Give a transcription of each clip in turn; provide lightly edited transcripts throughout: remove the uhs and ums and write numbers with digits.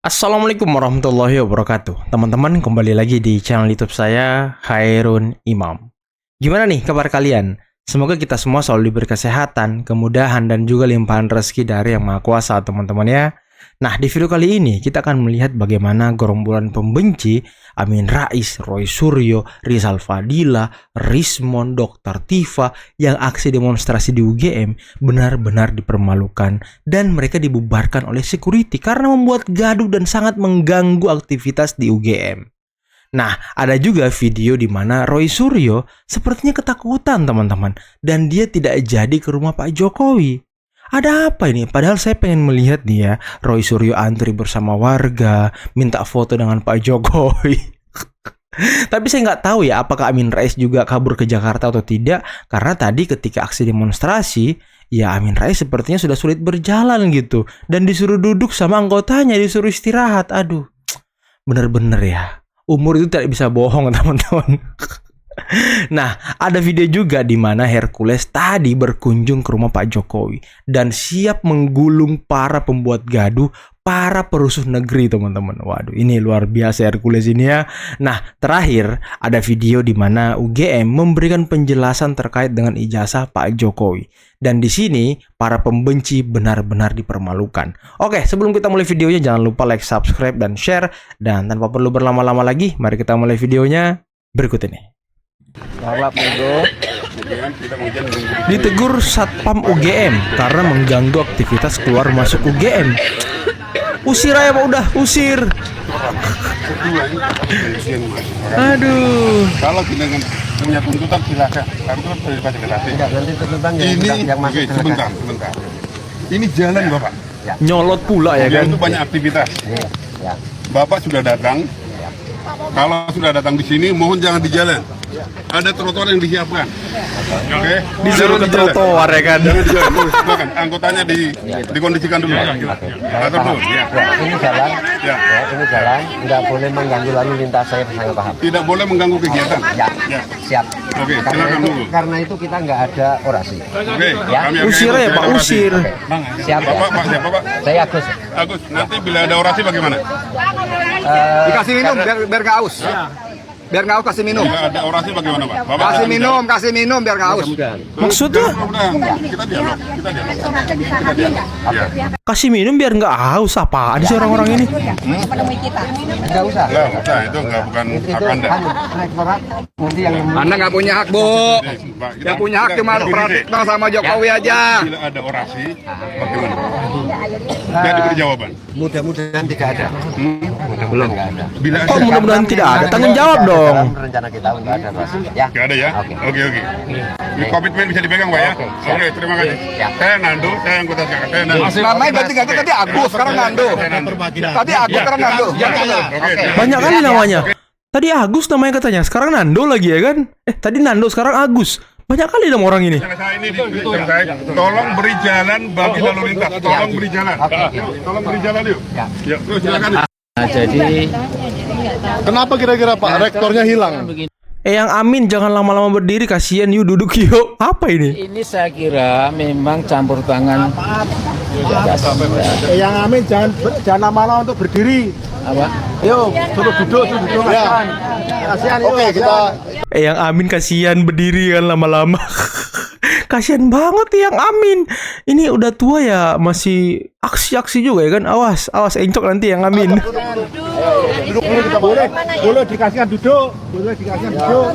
Assalamualaikum warahmatullahi wabarakatuh. Teman-teman, kembali lagi di channel YouTube saya, Khairun Imam. Gimana nih kabar kalian? Semoga kita semua selalu diberi kesehatan, kemudahan, dan juga limpahan rezeki dari Yang Maha Kuasa, teman-teman ya. Nah, di video kali ini kita akan melihat bagaimana gerombolan pembenci Amin Rais, Roy Suryo, Rizal Fadila, Rismon, Dr. Tifa yang aksi demonstrasi di UGM benar-benar dipermalukan dan mereka dibubarkan oleh security karena membuat gaduh dan sangat mengganggu aktivitas di UGM. Nah, ada juga video di mana Roy Suryo sepertinya ketakutan teman-teman dan dia tidak jadi ke rumah Pak Jokowi. Ada apa ini? Padahal saya pengen melihat nih ya, Roy Suryo antri bersama warga, minta foto dengan Pak Jokowi. Tapi saya nggak tahu ya, apakah Amin Rais juga kabur ke Jakarta atau tidak. Karena tadi ketika aksi demonstrasi, ya Amin Rais sepertinya sudah sulit berjalan gitu. Dan disuruh duduk sama anggotanya, disuruh istirahat. Aduh, bener-bener ya. Umur itu tidak bisa bohong teman-teman. Nah, ada video juga di mana Hercules tadi berkunjung ke rumah Pak Jokowi dan siap menggulung para pembuat gaduh, para perusuh negeri, teman-teman. Waduh, ini luar biasa Hercules ini ya. Nah, terakhir ada video di mana UGM memberikan penjelasan terkait dengan ijazah Pak Jokowi. Dan di sini para pembenci benar-benar dipermalukan. Oke, sebelum kita mulai videonya jangan lupa like, subscribe, dan share. Dan tanpa perlu berlama-lama lagi, mari kita mulai videonya berikut ini. Ditegur Satpam UGM karena mengganggu aktivitas keluar masuk UGM. Usir aja Pak, udah usir. Aduh. Kalau kita punya tuntutan silakan. Kami kan sudah dibaca gratis. Nanti tuntutan Ini yang masuk sebentar. Ini jalan Bapak. Ya. Nyolot pula ya kan? Itu banyak aktivitas. Ya. Bapak sudah datang. Kalau sudah datang di sini, mohon jangan di jalan. Ada trotoar yang disiapkan. Oke. Disuruh ke trotoar ya kan? Jangan di jalan. Silakan. Anggotanya dikondisikan dulu. Atur dulu. Ya. Ini jalan, Ya. ini jalan, nggak boleh mengganggu lalu lintas, saya sangat paham. Tidak boleh mengganggu kegiatan. Ya, Ya. siap. Oke, silakan dulu. Karena itu kita nggak ada orasi. Oke. Ya. Kami hargai Usir itu. ya Tidak Pak, ada orasi. usir. Siap ya. Bapak, siapa Pak? Saya Agus. Agus, nanti bila ada orasi bagaimana? Dikasih minum biar nggak haus. Biar nggak haus kasih minum. Bila ada orasi bagaimana Pak? Bapak Kasih minum biar nggak haus. Maksudnya Mudah-mudahan kita dialog. Ya. kasih minum biar nggak haus, apaan sih orang-orang ini? Nggak usah. Enggak, usah. Itu enggak bukan Itu hak Anda. kan rektorat nanti yang Anda nggak punya hak, Bu. Pak, kita- Yang punya hak kita- cuma begini, Pratikno sama Jokowi aja. Bila ada orasi, bagaimana? Dan diberi jawaban. mudah-mudahan tidak ada. Belum nggak ada. Bila Oh, ada, mudah-mudahan tidak ada. Tanggung jawab dong. Dalam rencana kita nggak ada, Mas. Ya. nggak ada ya? Oke. Oke. Ini komitmen bisa dipegang Pak ya? Oke, siap. Oke, terima kasih. Siap. Saya Nando, saya anggota sekarang. Saya Nando. Namanya berarti ganti tadi Agus, sekarang Nando. Tadi Agus, sekarang Nando. Oke. Banyak kali namanya. Tadi Agus namanya katanya, sekarang Nando lagi ya kan? Tadi Nando, sekarang Agus. Banyak kali nama orang ini. Saya ini selesai. Tolong beri jalan bagi lalu lintas. Tolong beri jalan. Tolong beri jalan yuk. Ya, terus silakan. Nah, jadi Kenapa kira-kira Pak rektornya hilang? Yang Amin jangan lama-lama berdiri, kasihan yuk duduk yuk. Apa ini? ini saya kira memang campur tangan Yang Amin jangan lama-lama untuk berdiri. apa? Yuk, suruh duduk ya. Kasihan. Oke, kita Yang Amin kasihan berdiri kan lama-lama. Kasihan banget Yang Amin. Ini udah tua ya, masih aksi-aksi juga ya kan. Awas encok nanti Yang Amin. duduk dulu, kita boleh dikasihkan duduk. Boleh dikasihkan duduk.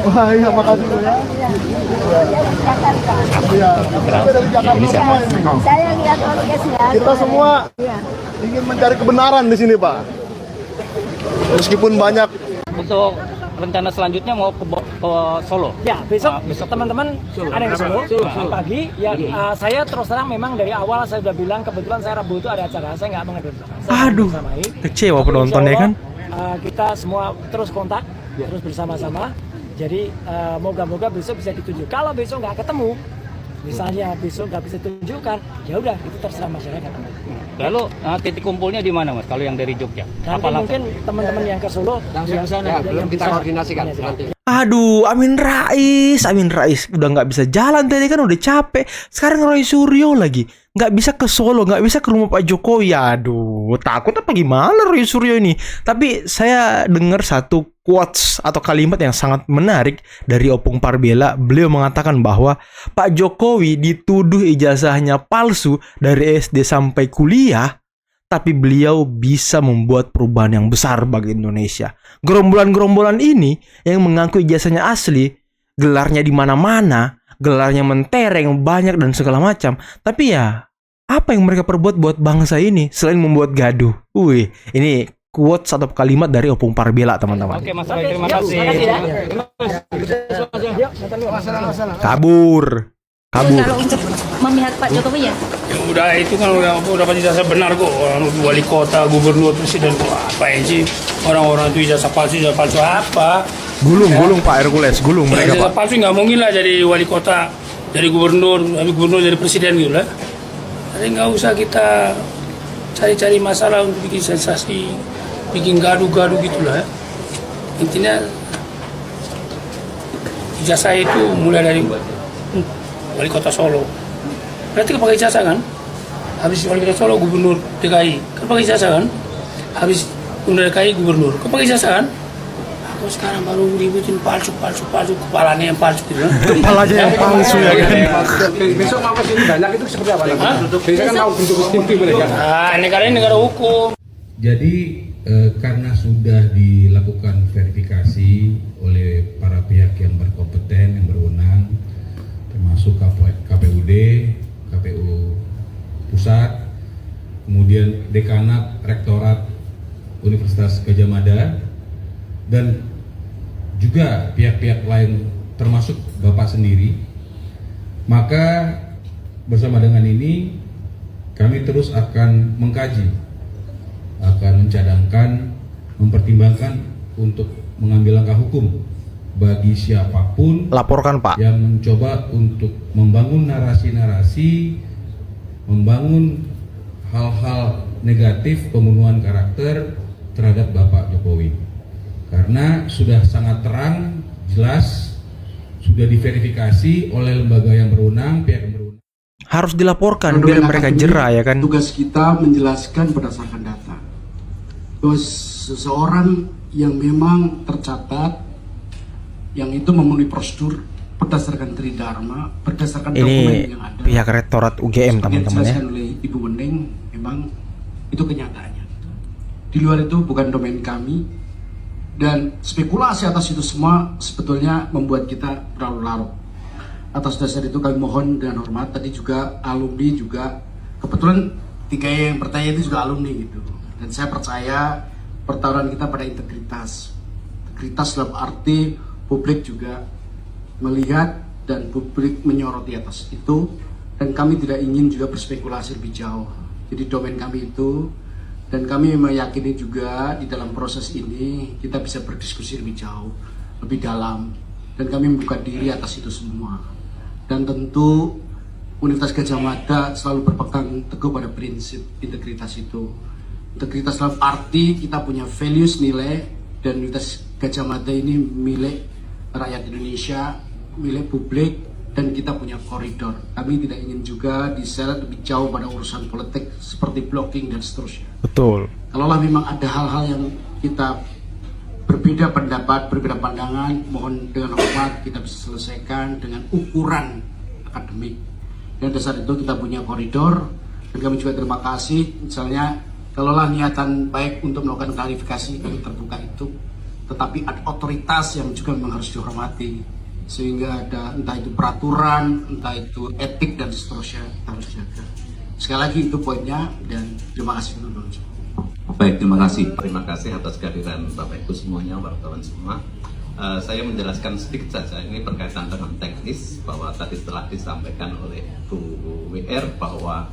Wah, iya, makasih Bu, ya. Iya. Kita dari Jakarta semua ini. Saya lihat orkesnya. Kita semua ingin mencari kebenaran di sini, Pak. Meskipun banyak Untuk rencana selanjutnya mau ke Solo. Ya, besok teman-teman ada yang ke Solo, pagi. Ya, saya terus terang memang dari awal saya sudah bilang kebetulan saya Rabu itu ada acara, saya nggak mengatur. Aduh, kecewa penonton ya kan. Kita semua terus kontak, terus bersama-sama. Jadi moga-moga besok bisa ditunjuk. Kalau besok nggak ketemu, misalnya besok nggak bisa ditunjukkan, ya udah itu terserah masyarakat. Lalu titik kumpulnya di mana Mas? Kalau yang dari Jogja? Nanti mungkin teman-teman yang ke Solo Langsung ke sana. Belum kita koordinasikan nanti. Aduh, Amin Rais udah nggak bisa jalan tadi kan udah capek. Sekarang Roy Suryo lagi nggak bisa ke Solo, nggak bisa ke rumah Pak Jokowi. Aduh, takut apa gimana Roy Suryo ini? Tapi saya dengar satu quotes atau kalimat yang sangat menarik dari Opung Parbela. Beliau mengatakan bahwa Pak Jokowi dituduh ijazahnya palsu dari SD sampai kuliah, tapi beliau bisa membuat perubahan yang besar bagi Indonesia. Gerombolan-gerombolan ini yang mengaku ijazahnya asli, gelarnya di mana-mana, gelarnya mentereng banyak dan segala macam. Tapi ya, apa yang mereka perbuat buat bangsa ini selain membuat gaduh? Wih, ini quotes atau kalimat dari Opung Parbela, teman-teman. Oke, Mas Roy, terima kasih. Kabur. Kalau untuk memihak Pak Jokowi ya? Ya udah itu kan udah pasti ijazah benar kok, orang wali kota, gubernur, presiden, apa sih orang-orang itu ijazah palsu apa? Gulung Pak Hercules, gulung mereka Ijazah Pak. palsu nggak mungkin lah jadi wali kota, jadi gubernur jadi presiden gitu lah. Jadi nggak usah kita cari-cari masalah untuk bikin sensasi, bikin gaduh-gaduh gitulah. Intinya ijazah itu mulai dari wali kota Solo. Berarti kan pakai ijazah kan? Habis wali kota Solo gubernur DKI, kan pakai ijazah kan? Habis gubernur DKI gubernur, kan pakai ijazah kan? Aku sekarang baru ributin palsu, kepalanya yang palsu gitu. Kepalanya yang palsu ya kan. Besok mau kesini banyak itu seperti apa? Biasanya kan mau bentuk TV mereka. Ah, negara ini negara hukum. Jadi karena sudah dilakukan verifikasi oleh para pihak yang berkompeten, yang berwenang, termasuk KPUD, KPU Pusat, kemudian Dekanat Rektorat Universitas Gadjah Mada, dan juga pihak-pihak lain termasuk Bapak sendiri. Maka bersama dengan ini kami terus akan mengkaji, akan mencadangkan, mempertimbangkan untuk mengambil langkah hukum bagi siapapun Laporkan Pak yang mencoba untuk membangun narasi-narasi, membangun hal-hal negatif pembunuhan karakter terhadap Bapak Jokowi. Karena sudah sangat terang, jelas, sudah diverifikasi oleh lembaga yang berwenang, pihak yang berwenang. harus dilaporkan biar mereka jera ya kan. Tugas kita menjelaskan berdasarkan data. Bahwa seseorang yang memang tercatat, yang itu memenuhi prosedur berdasarkan Tridharma, berdasarkan dokumen yang ada. Pihak Rektorat UGM teman-teman ya. Oleh Ibu Wening, memang itu kenyataannya. Di luar itu bukan domain kami, dan spekulasi atas itu semua sebetulnya membuat kita berlarut-larut. Atas dasar itu kami mohon dengan hormat, tadi juga alumni juga, kebetulan tiga yang bertanya itu juga alumni gitu. Dan saya percaya pertaruhan kita pada integritas. Integritas dalam arti publik juga melihat dan publik menyoroti atas itu, dan kami tidak ingin juga berspekulasi lebih jauh. Jadi domain kami itu, dan kami meyakini juga di dalam proses ini kita bisa berdiskusi lebih jauh, lebih dalam, dan kami membuka diri atas itu semua. Dan tentu Universitas Gadjah Mada selalu berpegang teguh pada prinsip integritas itu. Integritas dalam arti kita punya values, nilai, dan Universitas Gadjah Mada ini milik rakyat Indonesia, milik publik, dan kita punya koridor. Kami tidak ingin juga diseret lebih jauh pada urusan politik seperti blocking dan seterusnya. Betul. Kalaulah memang ada hal-hal yang kita berbeda pendapat, berbeda pandangan, mohon dengan hormat kita bisa selesaikan dengan ukuran akademik. Dan dasar itu kita punya koridor, dan kami juga terima kasih. Misalnya, kalaulah niatan baik untuk melakukan klarifikasi, kami terbuka itu. Tetapi ada otoritas yang juga memang harus dihormati, sehingga ada entah itu peraturan, entah itu etik dan seterusnya kita harus jaga. Sekali lagi itu poinnya, dan terima kasih untuk Baik, terima kasih. Terima kasih atas kehadiran Bapak Ibu semuanya, wartawan semua. Saya menjelaskan sedikit saja, ini berkaitan dengan teknis, bahwa tadi telah disampaikan oleh Bu WR bahwa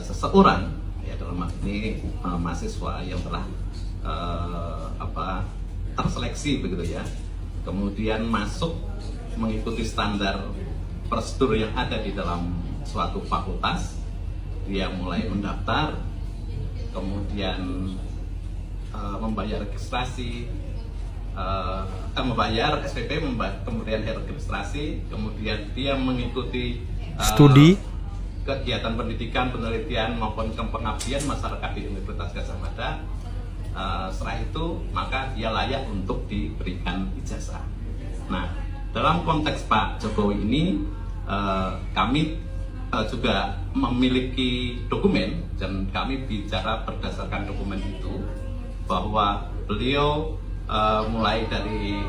seseorang, ya dalam hal ini mahasiswa yang telah terseleksi begitu ya, kemudian masuk mengikuti standar prosedur yang ada di dalam suatu fakultas, dia mulai mendaftar, kemudian membayar registrasi, membayar SPP, kemudian registrasi, kemudian dia mengikuti studi, kegiatan pendidikan, penelitian maupun pengabdian masyarakat di Universitas Gadjah Mada. Setelah itu maka dia layak untuk diberikan ijazah. Nah, dalam konteks Pak Jokowi ini kami juga memiliki dokumen, dan kami bicara berdasarkan dokumen itu bahwa beliau mulai dari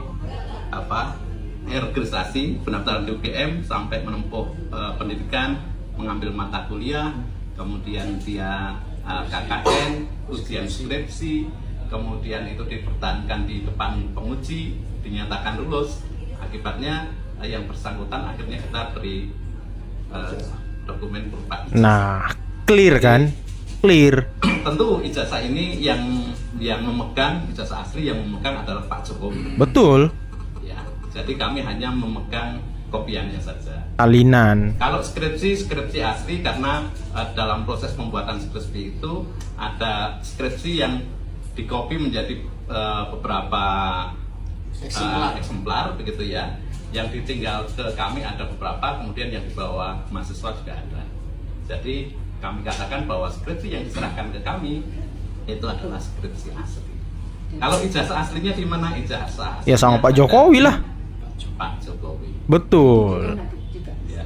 registrasi pendaftaran di UGM sampai menempuh pendidikan, mengambil mata kuliah, kemudian dia KKN, ujian skripsi, kemudian itu dipertahankan di depan penguji, dinyatakan lulus. Akibatnya yang bersangkutan akhirnya kita beri dokumen berupa ijazah. Nah, clear kan? Clear. Tentu ijazah ini yang memegang, ijazah asli yang memegang adalah Pak Jokowi. Betul. Ya, jadi kami hanya memegang kopiannya saja. Salinan. Kalau skripsi asli, karena dalam proses pembuatan skripsi itu ada skripsi yang dikopi menjadi beberapa eksemplar begitu ya. Yang ditinggal ke kami ada beberapa, kemudian yang dibawa mahasiswa juga ada. Jadi kami katakan bahwa skripsi yang diserahkan ke kami itu adalah skripsi asli. Kalau ijazah aslinya di mana? Ijazah Ya sama Pak Jokowi lah. Pak Jokowi. Betul. Ya.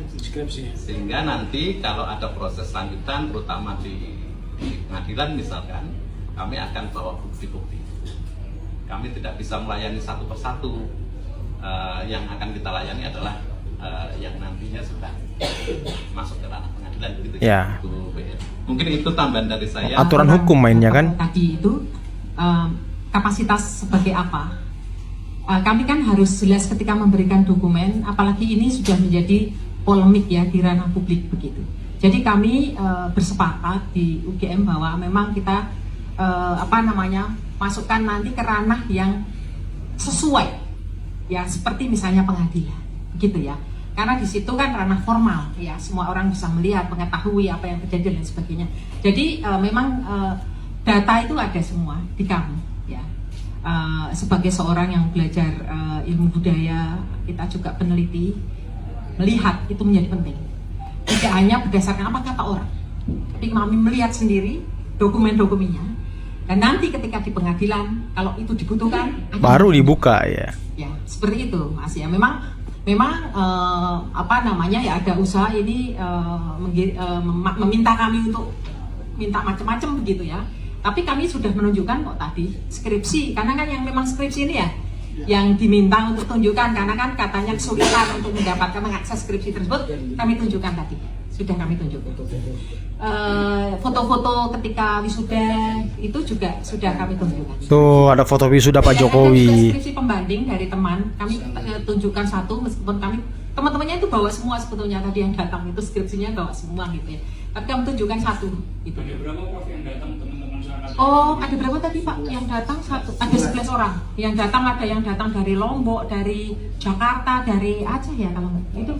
Sehingga nanti kalau ada proses lanjutan, terutama di pengadilan misalkan, kami akan bawa bukti-bukti. Kami tidak bisa melayani satu persatu. Yang akan kita layani adalah yang nantinya sudah masuk ke ranah pengadilan begitu ya. Mungkin itu tambahan dari saya. Aturan hukum mainnya kan. Tadi itu kapasitas sebagai apa? Kami kan harus jelas ketika memberikan dokumen, apalagi ini sudah menjadi polemik ya di ranah publik begitu. Jadi kami bersepakat di UGM bahwa memang kita masukkan nanti ke ranah yang sesuai ya, seperti misalnya pengadilan begitu ya. Karena di situ kan ranah formal ya, semua orang bisa melihat, mengetahui apa yang terjadi dan sebagainya. Jadi memang data itu ada semua di kami ya. Sebagai seorang yang belajar ilmu budaya, kita juga peneliti, melihat itu menjadi penting. Tidak hanya berdasarkan apa kata orang, tapi kami melihat sendiri dokumen-dokumennya. Dan nanti ketika di pengadilan, kalau itu dibutuhkan, baru dibuka ya. Ya, seperti itu Mas ya. Memang ya ada usaha ini meminta kami untuk minta macam-macam begitu ya. Tapi kami sudah menunjukkan kok tadi skripsi, karena kan yang memang skripsi ini ya yang diminta untuk tunjukkan, karena kan katanya kesulitan untuk mendapatkan mengakses skripsi tersebut, kami tunjukkan tadi. Sudah kami tunjukkan. Foto-foto ketika wisuda itu juga sudah kami tunjukkan. Tuh ada foto wisuda Pak Jokowi. Skripsi pembanding dari teman kami tunjukkan satu, meskipun kami teman-temannya itu bawa semua sebetulnya tadi yang datang itu skripsinya bawa semua gitu ya. Tapi kami tunjukkan satu. Gitu. Ada berapa Pak yang datang teman-teman sana? Oh ada berapa tadi Pak yang datang satu? Ada 11 orang yang datang, ada yang datang dari Lombok, dari Jakarta, dari Aceh ya kalau itu.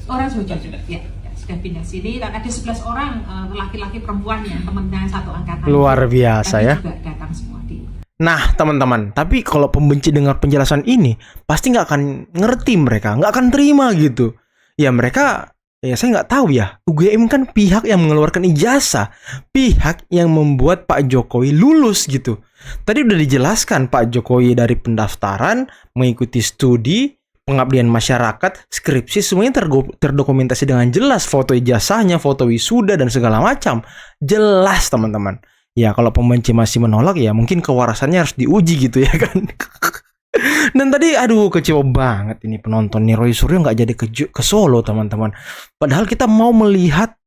Orang Jogja ya, sudah pindah sini, dan ada 11 orang laki-laki perempuan yang temennya satu angkatan. Luar biasa ya. Juga datang semua di. Nah teman-teman, tapi kalau pembenci dengar penjelasan ini pasti nggak akan ngerti, mereka nggak akan terima gitu. Ya mereka, ya saya nggak tahu ya. UGM kan pihak yang mengeluarkan ijazah, pihak yang membuat Pak Jokowi lulus gitu. Tadi udah dijelaskan Pak Jokowi dari pendaftaran, mengikuti studi, pengabdian masyarakat, skripsi, semuanya terdokumentasi dengan jelas, foto ijazahnya, foto wisuda dan segala macam. Jelas teman-teman. Ya kalau pembenci masih menolak ya mungkin kewarasannya harus diuji gitu ya kan. Dan tadi aduh kecewa banget ini penonton nih, Roy Suryo nggak jadi ke Solo teman-teman. Padahal kita mau melihat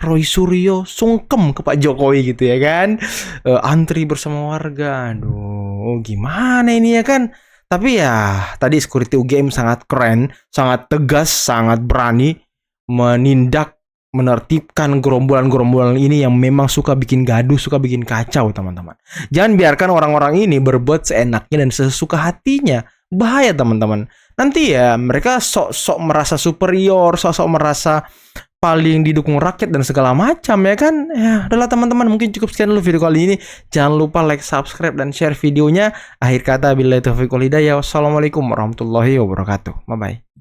Roy Suryo sungkem ke Pak Jokowi gitu ya kan. Antri bersama warga. Aduh gimana ini ya kan. Tapi ya, tadi security UGM sangat keren, sangat tegas, sangat berani menindak, menertibkan gerombolan-gerombolan ini yang memang suka bikin gaduh, suka bikin kacau, teman-teman. Jangan biarkan orang-orang ini berbuat seenaknya dan sesuka hatinya. Bahaya, teman-teman. Nanti ya, mereka sok-sok merasa superior, sok-sok merasa paling didukung rakyat dan segala macam ya kan. Ya udahlah teman-teman, mungkin cukup sekian dulu video kali ini. Jangan lupa like, subscribe, dan share videonya. Akhir kata billahi taufiq wal hidayah. Wassalamualaikum warahmatullahi wabarakatuh. Bye bye.